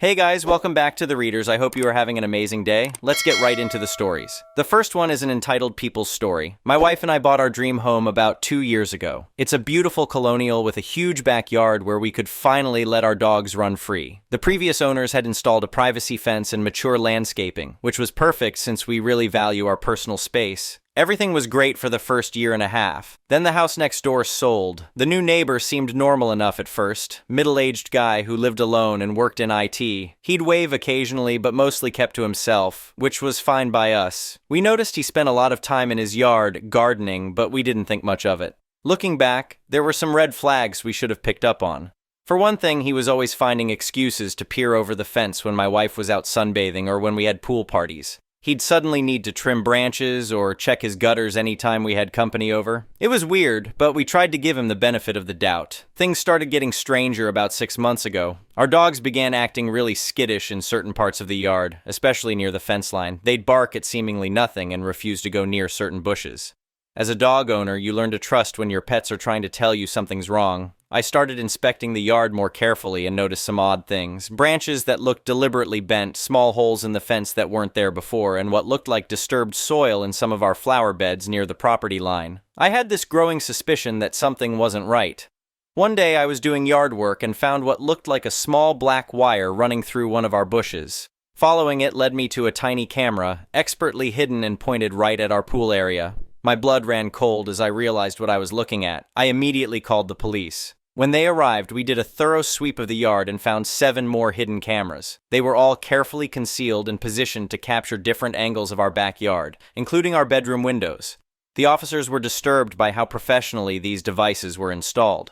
Hey guys, welcome back to The Readers. I hope you are having an amazing day. Let's get right into the stories. The first one is an entitled People's Story. My wife and I bought our dream home about 2 years ago. It's a beautiful colonial with a huge backyard where we could finally let our dogs run free. The previous owners had installed a privacy fence and mature landscaping, which was perfect since we really value our personal space. Everything was great for the first year and a half. Then the house next door sold. The new neighbor seemed normal enough at first. Middle-aged guy who lived alone and worked in IT. He'd wave occasionally, but mostly kept to himself, which was fine by us. We noticed he spent a lot of time in his yard, gardening, but we didn't think much of it. Looking back, there were some red flags we should have picked up on. For one thing, he was always finding excuses to peer over the fence when my wife was out sunbathing or when we had pool parties. He'd suddenly need to trim branches or check his gutters anytime we had company over. It was weird, but we tried to give him the benefit of the doubt. Things started getting stranger about 6 months ago. Our dogs began acting really skittish in certain parts of the yard, especially near the fence line. They'd bark at seemingly nothing and refuse to go near certain bushes. As a dog owner, you learn to trust when your pets are trying to tell you something's wrong. I started inspecting the yard more carefully and noticed some odd things. Branches that looked deliberately bent, small holes in the fence that weren't there before, and what looked like disturbed soil in some of our flower beds near the property line. I had this growing suspicion that something wasn't right. One day I was doing yard work and found what looked like a small black wire running through one of our bushes. Following it led me to a tiny camera, expertly hidden and pointed right at our pool area. My blood ran cold as I realized what I was looking at. I immediately called the police. When they arrived, we did a thorough sweep of the yard and found 7 more hidden cameras. They were all carefully concealed and positioned to capture different angles of our backyard, including our bedroom windows. The officers were disturbed by how professionally these devices were installed.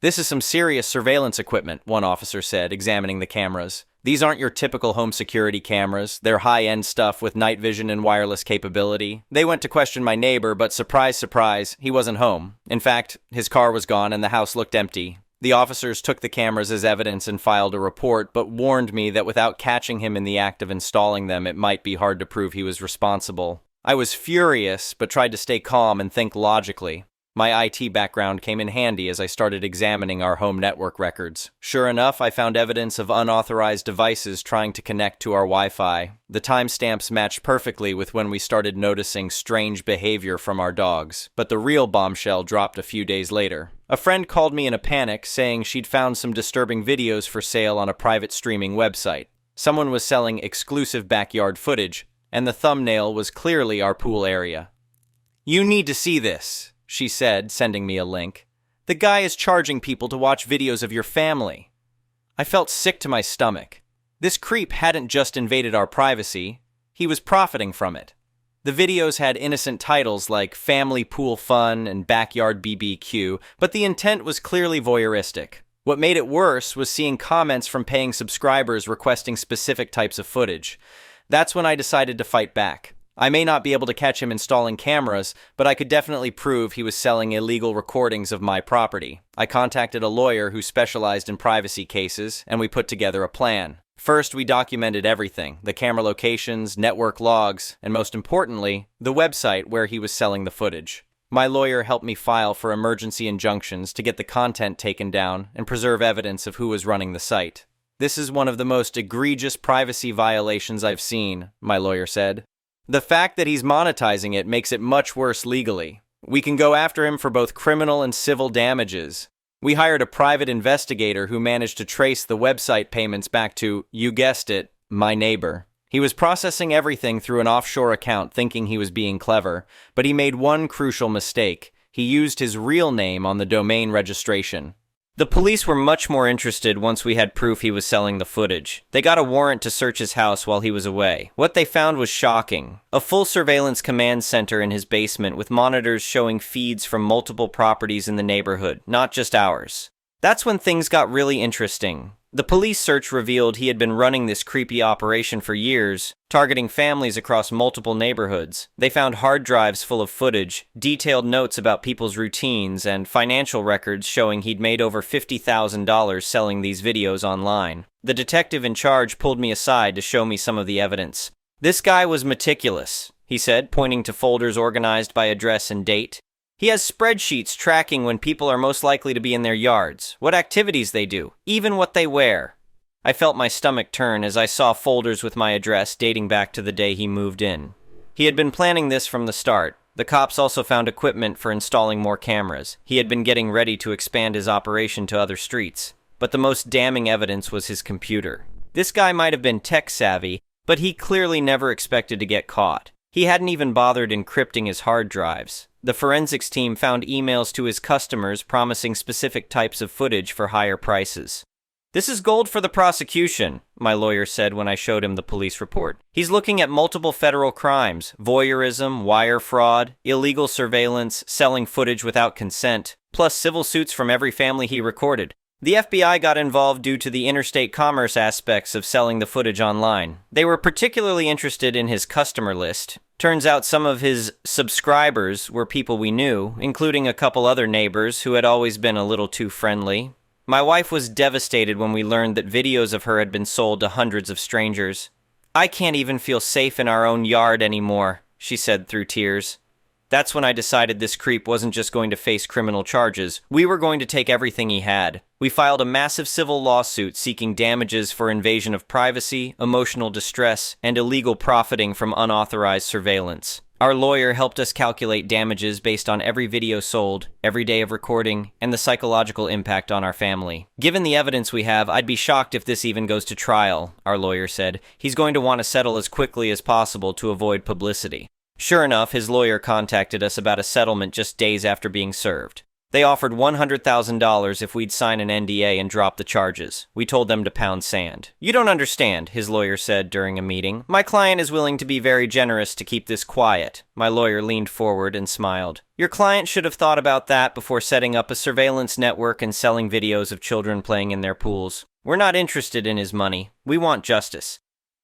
"This is some serious surveillance equipment," one officer said, examining the cameras. "These aren't your typical home security cameras. They're high-end stuff with night vision and wireless capability." They went to question my neighbor, but surprise, surprise, he wasn't home. In fact, his car was gone and the house looked empty. The officers took the cameras as evidence and filed a report, but warned me that without catching him in the act of installing them, it might be hard to prove he was responsible. I was furious, but tried to stay calm and think logically. My IT background came in handy as I started examining our home network records. Sure enough, I found evidence of unauthorized devices trying to connect to our Wi-Fi. The timestamps matched perfectly with when we started noticing strange behavior from our dogs, but the real bombshell dropped a few days later. A friend called me in a panic, saying she'd found some disturbing videos for sale on a private streaming website. Someone was selling exclusive backyard footage, and the thumbnail was clearly our pool area. "You need to see this," she said, sending me a link. "The guy is charging people to watch videos of your family." I felt sick to my stomach. This creep hadn't just invaded our privacy, he was profiting from it. The videos had innocent titles like Family Pool Fun and Backyard BBQ, but the intent was clearly voyeuristic. What made it worse was seeing comments from paying subscribers requesting specific types of footage. That's when I decided to fight back. I may not be able to catch him installing cameras, but I could definitely prove he was selling illegal recordings of my property. I contacted a lawyer who specialized in privacy cases, and we put together a plan. First, we documented everything: the camera locations, network logs, and most importantly, the website where he was selling the footage. My lawyer helped me file for emergency injunctions to get the content taken down and preserve evidence of who was running the site. "This is one of the most egregious privacy violations I've seen," my lawyer said. "The fact that he's monetizing it makes it much worse legally. We can go after him for both criminal and civil damages." We hired a private investigator who managed to trace the website payments back to, you guessed it, my neighbor. He was processing everything through an offshore account thinking he was being clever, but he made one crucial mistake. He used his real name on the domain registration. The police were much more interested once we had proof he was selling the footage. They got a warrant to search his house while he was away. What they found was shocking. A full surveillance command center in his basement with monitors showing feeds from multiple properties in the neighborhood, not just ours. That's when things got really interesting. The police search revealed he had been running this creepy operation for years, targeting families across multiple neighborhoods. They found hard drives full of footage, detailed notes about people's routines, and financial records showing he'd made over $50,000 selling these videos online. The detective in charge pulled me aside to show me some of the evidence. "This guy was meticulous," he said, pointing to folders organized by address and date. "He has spreadsheets tracking when people are most likely to be in their yards, what activities they do, even what they wear." I felt my stomach turn as I saw folders with my address dating back to the day he moved in. He had been planning this from the start. The cops also found equipment for installing more cameras. He had been getting ready to expand his operation to other streets. But the most damning evidence was his computer. This guy might have been tech-savvy, but he clearly never expected to get caught. He hadn't even bothered encrypting his hard drives. The forensics team found emails to his customers promising specific types of footage for higher prices. "This is gold for the prosecution," my lawyer said when I showed him the police report. "He's looking at multiple federal crimes: voyeurism, wire fraud, illegal surveillance, selling footage without consent, plus civil suits from every family he recorded. The FBI got involved due to the interstate commerce aspects of selling the footage online. They were particularly interested in his customer list. Turns out some of his subscribers were people we knew, including a couple other neighbors who had always been a little too friendly. My wife was devastated when we learned that videos of her had been sold to hundreds of strangers. I can't even feel safe in our own yard anymore," she said through tears. That's when I decided this creep wasn't just going to face criminal charges. We were going to take everything he had. We filed a massive civil lawsuit seeking damages for invasion of privacy, emotional distress, and illegal profiting from unauthorized surveillance. Our lawyer helped us calculate damages based on every video sold, every day of recording, and the psychological impact on our family. "Given the evidence we have, I'd be shocked if this even goes to trial," our lawyer said. "He's going to want to settle as quickly as possible to avoid publicity." Sure enough, his lawyer contacted us about a settlement just days after being served. They offered $100,000 if we'd sign an NDA and drop the charges. We told them to pound sand. "You don't understand," his lawyer said during a meeting. "My client is willing to be very generous to keep this quiet." My lawyer leaned forward and smiled. "Your client should have thought about that before setting up a surveillance network and selling videos of children playing in their pools. We're not interested in his money. We want justice."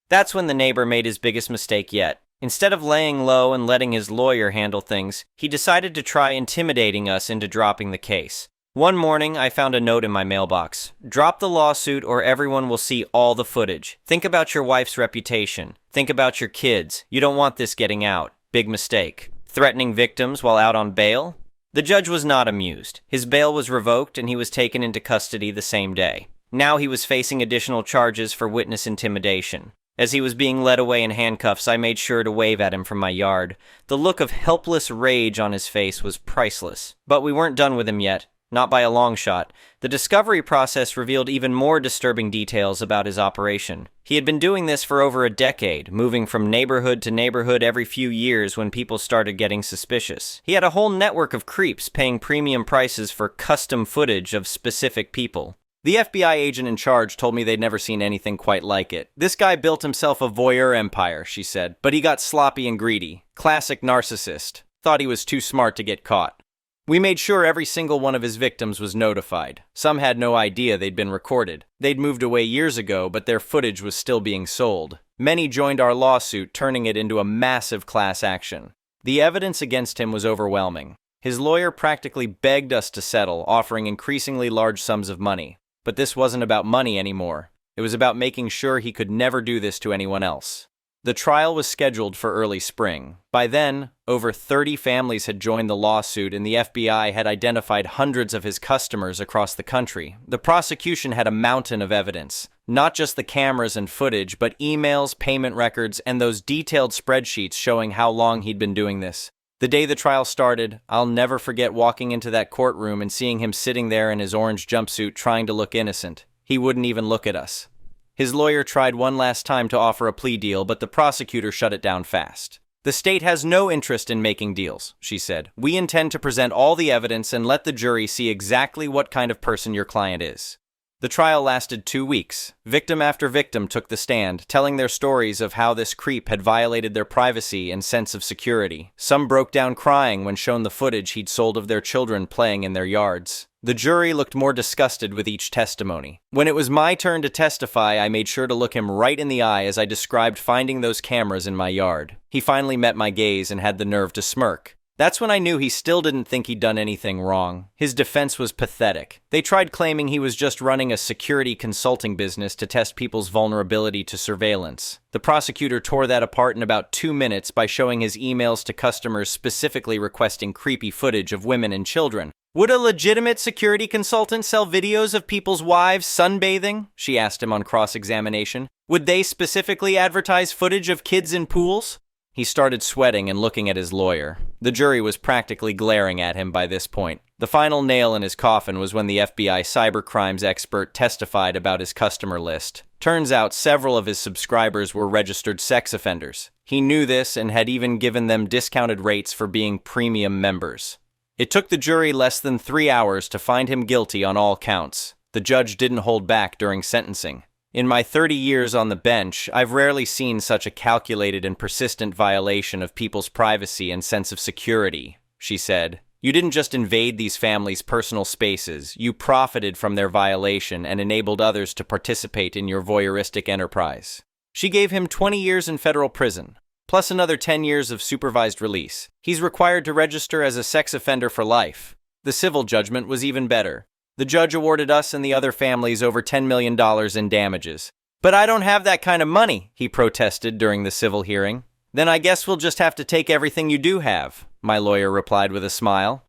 That's when the neighbor made his biggest mistake yet. Instead of laying low and letting his lawyer handle things, he decided to try intimidating us into dropping the case. One morning, I found a note in my mailbox. "Drop the lawsuit or everyone will see all the footage. Think about your wife's reputation. Think about your kids. You don't want this getting out. Big mistake." Threatening victims while out on bail? The judge was not amused. His bail was revoked and he was taken into custody the same day. Now he was facing additional charges for witness intimidation. As he was being led away in handcuffs, I made sure to wave at him from my yard. The look of helpless rage on his face was priceless. But we weren't done with him yet, not by a long shot. The discovery process revealed even more disturbing details about his operation. He had been doing this for over a decade, moving from neighborhood to neighborhood every few years when people started getting suspicious. He had a whole network of creeps paying premium prices for custom footage of specific people. The FBI agent in charge told me they'd never seen anything quite like it. "This guy built himself a Voyeur Empire," she said, "but he got sloppy and greedy. Classic narcissist. Thought he was too smart to get caught." We made sure every single one of his victims was notified. Some had no idea they'd been recorded. They'd moved away years ago, but their footage was still being sold. Many joined our lawsuit, turning it into a massive class action. The evidence against him was overwhelming. His lawyer practically begged us to settle, offering increasingly large sums of money. But this wasn't about money anymore. It was about making sure he could never do this to anyone else. The trial was scheduled for early spring. By then, over 30 families had joined the lawsuit and the FBI had identified hundreds of his customers across the country. The prosecution had a mountain of evidence. Not just the cameras and footage, but emails, payment records, and those detailed spreadsheets showing how long he'd been doing this. The day the trial started, I'll never forget walking into that courtroom and seeing him sitting there in his orange jumpsuit trying to look innocent. He wouldn't even look at us. His lawyer tried one last time to offer a plea deal, but the prosecutor shut it down fast. "The state has no interest in making deals," she said. "We intend to present all the evidence and let the jury see exactly what kind of person your client is." The trial lasted 2 weeks. Victim after victim took the stand, telling their stories of how this creep had violated their privacy and sense of security. Some broke down crying when shown the footage he'd sold of their children playing in their yards. The jury looked more disgusted with each testimony. When it was my turn to testify, I made sure to look him right in the eye as I described finding those cameras in my yard. He finally met my gaze and had the nerve to smirk. That's when I knew he still didn't think he'd done anything wrong. His defense was pathetic. They tried claiming he was just running a security consulting business to test people's vulnerability to surveillance. The prosecutor tore that apart in about 2 minutes by showing his emails to customers specifically requesting creepy footage of women and children. Would a legitimate security consultant sell videos of people's wives sunbathing? She asked him on cross-examination. Would they specifically advertise footage of kids in pools? He started sweating and looking at his lawyer. The jury was practically glaring at him by this point. The final nail in his coffin was when the FBI cybercrimes expert testified about his customer list. Turns out several of his subscribers were registered sex offenders. He knew this and had even given them discounted rates for being premium members. It took the jury less than 3 hours to find him guilty on all counts. The judge didn't hold back during sentencing. In my 30 years on the bench, I've rarely seen such a calculated and persistent violation of people's privacy and sense of security, she said. You didn't just invade these families' personal spaces, you profited from their violation and enabled others to participate in your voyeuristic enterprise. She gave him 20 years in federal prison, plus another 10 years of supervised release. He's required to register as a sex offender for life. The civil judgment was even better. The judge awarded us and the other families over $10 million in damages. But I don't have that kind of money, he protested during the civil hearing. Then I guess we'll just have to take everything you do have, my lawyer replied with a smile.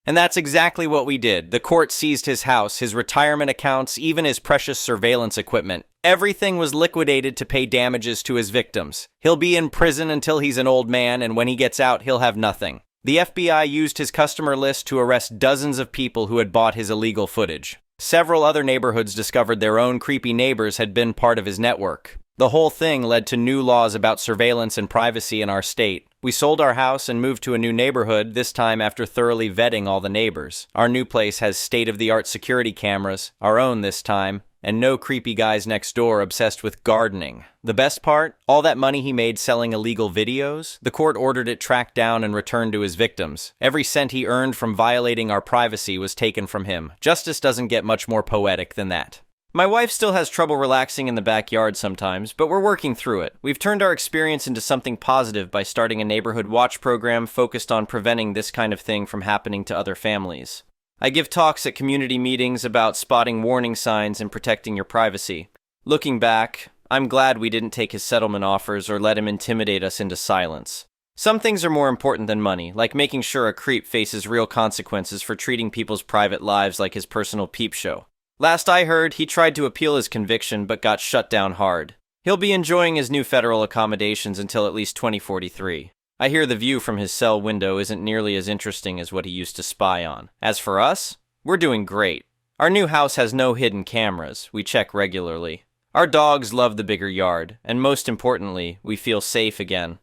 And that's exactly what we did. The court seized his house, his retirement accounts, even his precious surveillance equipment. Everything was liquidated to pay damages to his victims. He'll be in prison until he's an old man, and when he gets out, he'll have nothing. The FBI used his customer list to arrest dozens of people who had bought his illegal footage. Several other neighborhoods discovered their own creepy neighbors had been part of his network. The whole thing led to new laws about surveillance and privacy in our state. We sold our house and moved to a new neighborhood, this time after thoroughly vetting all the neighbors. Our new place has state-of-the-art security cameras, our own this time, and no creepy guys next door obsessed with gardening. The best part? All that money he made selling illegal videos, the court ordered it tracked down and returned to his victims. Every cent he earned from violating our privacy was taken from him. Justice doesn't get much more poetic than that. My wife still has trouble relaxing in the backyard sometimes, but we're working through it. We've turned our experience into something positive by starting a neighborhood watch program focused on preventing this kind of thing from happening to other families. I give talks at community meetings about spotting warning signs and protecting your privacy. Looking back, I'm glad we didn't take his settlement offers or let him intimidate us into silence. Some things are more important than money, like making sure a creep faces real consequences for treating people's private lives like his personal peep show. Last I heard, he tried to appeal his conviction but got shut down hard. He'll be enjoying his new federal accommodations until at least 2043. I hear the view from his cell window isn't nearly as interesting as what he used to spy on. As for us, we're doing great. Our new house has no hidden cameras. We check regularly. Our dogs love the bigger yard, and most importantly, we feel safe again.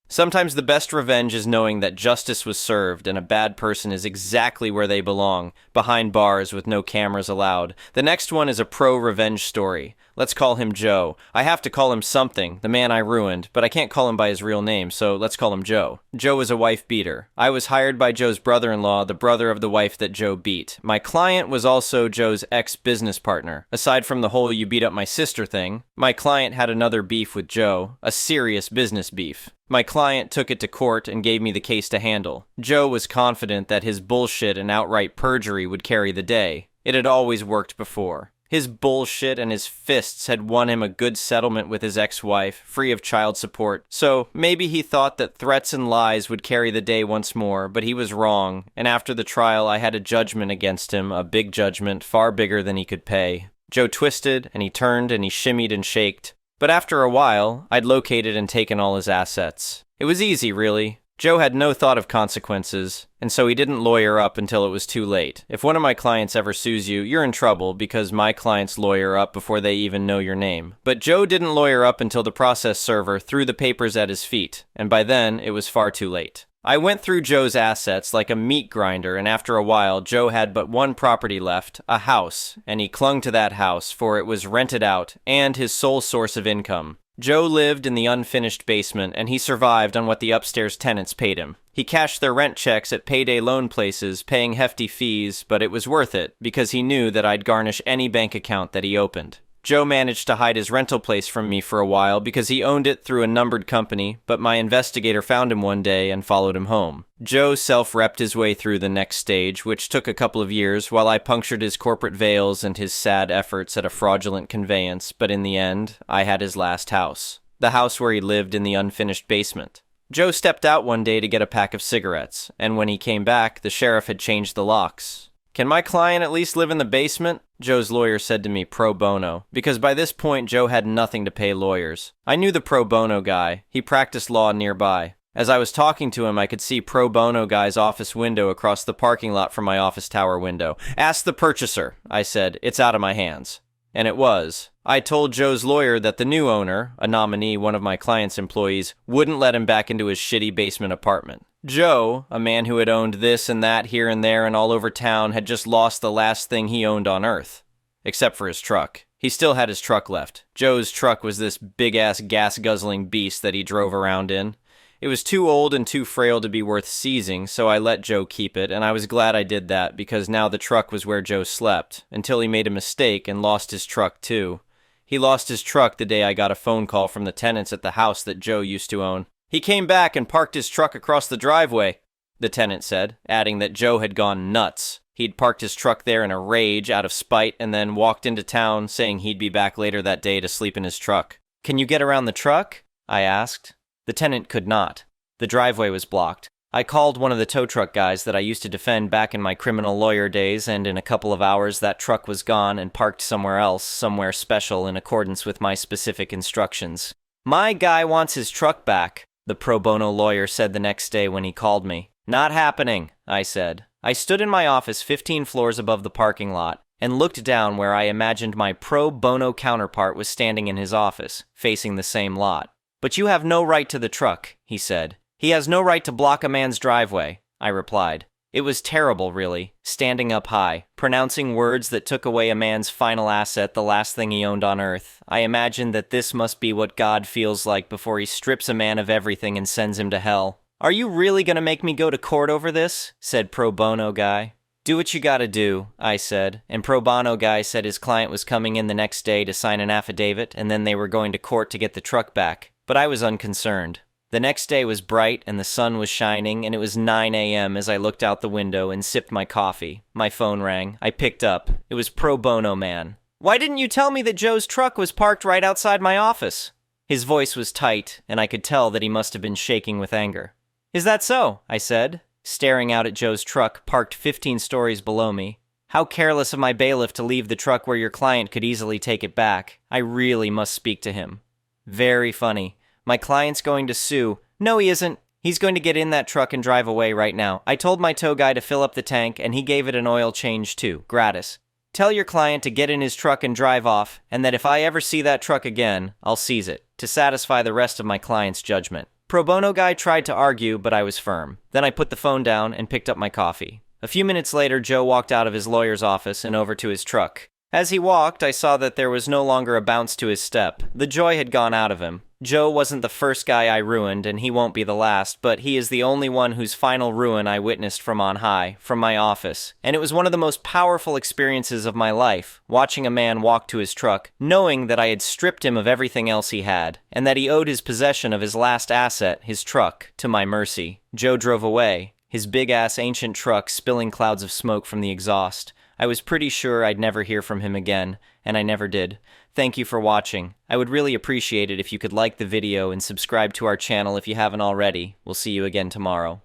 Sometimes the best revenge is knowing that justice was served and a bad person is exactly where they belong, behind bars with no cameras allowed. The next one is a pro-revenge story. Let's call him Joe. I have to call him something, the man I ruined, but I can't call him by his real name, so let's call him Joe. Joe is a wife beater. I was hired by Joe's brother-in-law, the brother of the wife that Joe beat. My client was also Joe's ex-business partner. Aside from the whole you beat up my sister thing, my client had another beef with Joe, a serious business beef. My client took it to court and gave me the case to handle. Joe was confident that his bullshit and outright perjury would carry the day. It had always worked before. His bullshit and his fists had won him a good settlement with his ex-wife, free of child support. So maybe he thought that threats and lies would carry the day once more, but he was wrong. And after the trial, I had a judgment against him, a big judgment, far bigger than he could pay. Joe twisted, and he turned, and he shimmied and shaked. But after a while, I'd located and taken all his assets. It was easy, really. Joe had no thought of consequences, and so he didn't lawyer up until it was too late. If one of my clients ever sues you, you're in trouble because my clients lawyer up before they even know your name. But Joe didn't lawyer up until the process server threw the papers at his feet, and by then, it was far too late. I went through Joe's assets like a meat grinder, and after a while, Joe had but one property left, a house, and he clung to that house, for it was rented out, and his sole source of income. Joe lived in the unfinished basement, and he survived on what the upstairs tenants paid him. He cashed their rent checks at payday loan places, paying hefty fees, but it was worth it, because he knew that I'd garnish any bank account that he opened. Joe managed to hide his rental place from me for a while because he owned it through a numbered company, but my investigator found him one day and followed him home. Joe self-repped his way through the next stage, which took a couple of years, while I punctured his corporate veils and his sad efforts at a fraudulent conveyance, but in the end, I had his last house. The house where he lived in the unfinished basement. Joe stepped out one day to get a pack of cigarettes, and when he came back, the sheriff had changed the locks. "Can my client at least live in the basement?" Joe's lawyer said to me pro bono, because by this point Joe had nothing to pay lawyers. I knew the pro bono guy. He practiced law nearby. As I was talking to him, I could see pro bono guy's office window across the parking lot from my office tower window. "Ask the purchaser," I said. "It's out of my hands." And it was. I told Joe's lawyer that the new owner, a nominee, one of my client's employees, wouldn't let him back into his shitty basement apartment. Joe, a man who had owned this and that here and there and all over town, had just lost the last thing he owned on earth. Except for his truck. He still had his truck left. Joe's truck was this big-ass gas-guzzling beast that he drove around in. It was too old and too frail to be worth seizing, so I let Joe keep it, and I was glad I did that because now the truck was where Joe slept, until he made a mistake and lost his truck too. He lost his truck the day I got a phone call from the tenants at the house that Joe used to own. "He came back and parked his truck across the driveway," the tenant said, adding that Joe had gone nuts. He'd parked his truck there in a rage out of spite and then walked into town saying he'd be back later that day to sleep in his truck. "Can you get around the truck?" I asked. The tenant could not. The driveway was blocked. I called one of the tow truck guys that I used to defend back in my criminal lawyer days, and in a couple of hours that truck was gone and parked somewhere else, somewhere special in accordance with my specific instructions. "My guy wants his truck back," the pro bono lawyer said the next day when he called me. "Not happening," I said. I stood in my office 15 floors above the parking lot and looked down where I imagined my pro bono counterpart was standing in his office, facing the same lot. "But you have no right to the truck," he said. "He has no right to block a man's driveway," I replied. It was terrible, really, standing up high, pronouncing words that took away a man's final asset, the last thing he owned on earth. I imagined that this must be what God feels like before he strips a man of everything and sends him to hell. "Are you really gonna make me go to court over this?" said pro bono guy. "Do what you gotta do," I said, and pro bono guy said his client was coming in the next day to sign an affidavit, and then they were going to court to get the truck back. But I was unconcerned. The next day was bright and the sun was shining, and it was 9 a.m. as I looked out the window and sipped my coffee. My phone rang. I picked up. It was pro bono man. "Why didn't you tell me that Joe's truck was parked right outside my office?" His voice was tight, and I could tell that he must have been shaking with anger. "Is that so?" I said, staring out at Joe's truck parked 15 stories below me. "How careless of my bailiff to leave the truck where your client could easily take it back. I really must speak to him." "Very funny. My client's going to sue." "No, he isn't. He's going to get in that truck and drive away right now. I told my tow guy to fill up the tank, and he gave it an oil change too, gratis. Tell your client to get in his truck and drive off, and that if I ever see that truck again, I'll seize it, to satisfy the rest of my client's judgment." Pro bono guy tried to argue, but I was firm. Then I put the phone down and picked up my coffee. A few minutes later, Joe walked out of his lawyer's office and over to his truck. As he walked, I saw that there was no longer a bounce to his step. The joy had gone out of him. Joe wasn't the first guy I ruined, and he won't be the last, but he is the only one whose final ruin I witnessed from on high, from my office. And it was one of the most powerful experiences of my life, watching a man walk to his truck, knowing that I had stripped him of everything else he had, and that he owed his possession of his last asset, his truck, to my mercy. Joe drove away, his big-ass ancient truck spilling clouds of smoke from the exhaust. I was pretty sure I'd never hear from him again, and I never did. Thank you for watching. I would really appreciate it if you could like the video and subscribe to our channel if you haven't already. We'll see you again tomorrow.